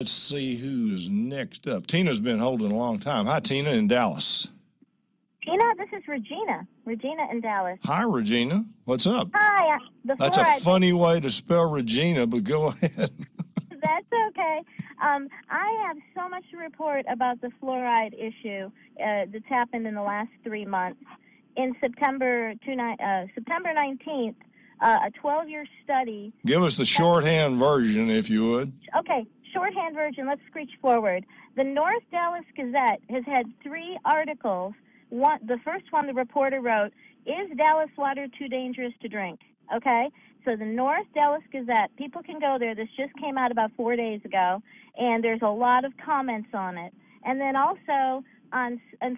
Let's see who's next up. Tina's been holding a long time. Hi, Tina in Dallas. Tina, this is Regina. Regina in Dallas. Hi, Regina. What's up? Hi. That's a funny way to spell Regina, but go ahead. That's okay. I have so much to report about the fluoride issue that's happened in the last 3 months. In September 19th, a 12-year study. Give us the shorthand version, if you would. Okay, shorthand version. Let's screech forward. The North Dallas Gazette has had 3 articles. The first one, the reporter wrote, "Is Dallas water too dangerous to drink?" Okay? So the North Dallas Gazette, people can go there. This just came out about 4 days ago, and there's a lot of comments on it. And then also,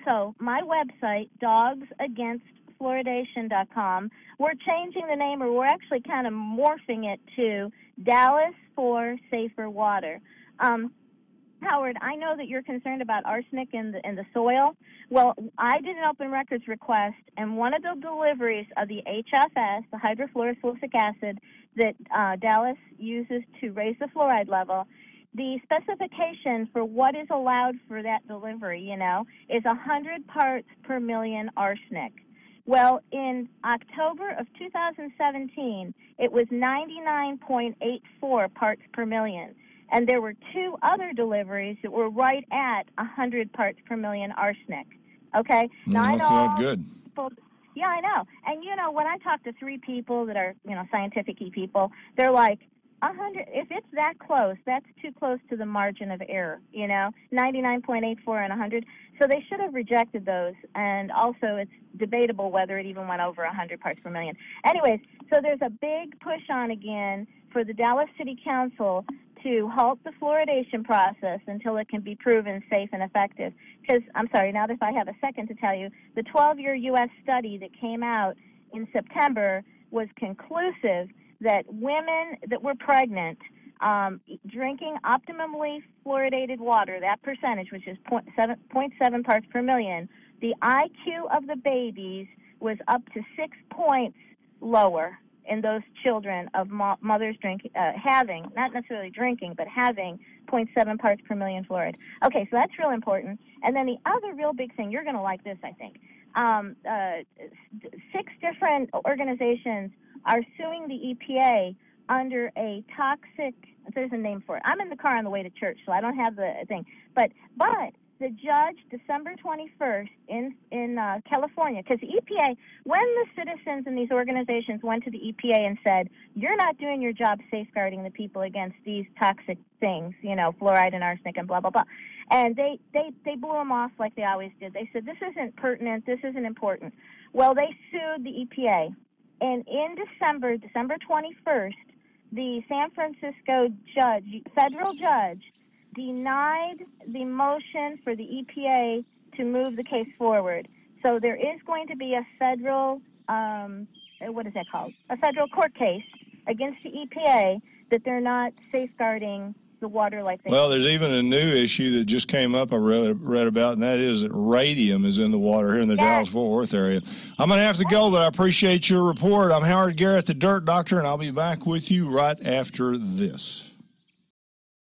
so my website, dogsagainstfluoridation.com, we're changing the name, or we're actually kind of morphing it to Dallas for Safer Water. Howard, I know that you're concerned about arsenic in the soil. Well, I did an open records request, and one of the deliveries of the HFS, the hydrofluorosilicic acid, that Dallas uses to raise the fluoride level, the specification for what is allowed for that delivery, is 100 parts per million arsenic. Well, in October of 2017, it was 99.84 parts per million. And there were 2 other deliveries that were right at 100 parts per million arsenic. Okay? Now, that's not good. Yeah, I know. And, when I talk to 3 people that are, scientific-y people, they're like, 100, if it's that close, that's too close to the margin of error, 99.84 and 100. So they should have rejected those. And also, it's debatable whether it even went over 100 parts per million. Anyways, so there's a big push on again for the Dallas City Council to halt the fluoridation process until it can be proven safe and effective. Because, I'm sorry, now if I have a second to tell you, the 12-year U.S. study that came out in September was conclusive that women that were pregnant drinking optimally fluoridated water, that percentage, which is 0.7 parts per million, the IQ of the babies was up to 6 points lower in those children of mothers having, not necessarily drinking, but having 0.7 parts per million fluoride. Okay, so that's real important. And then the other real big thing, you're going to like this, I think. 6 different organizations are suing the EPA under a toxic, there's a name for it. I'm in the car on the way to church, so I don't have the thing. But the judge, December 21st in California, because the EPA, when the citizens in these organizations went to the EPA and said, you're not doing your job safeguarding the people against these toxic things, fluoride and arsenic and blah, blah, blah. And they blew them off like they always did. They said, this isn't pertinent, this isn't important. Well, they sued the EPA. And in December 21st, the San Francisco federal judge, denied the motion for the EPA to move the case forward. So there is going to be a federal, what is that called? A federal court case against the EPA that they're not safeguarding the water like they Well, there's even a new issue that just came up I read about, and that is that radium is in the water here in the Dallas-Fort Worth area. I'm going to have to go, but I appreciate your report. I'm Howard Garrett, the Dirt Doctor, and I'll be back with you right after this.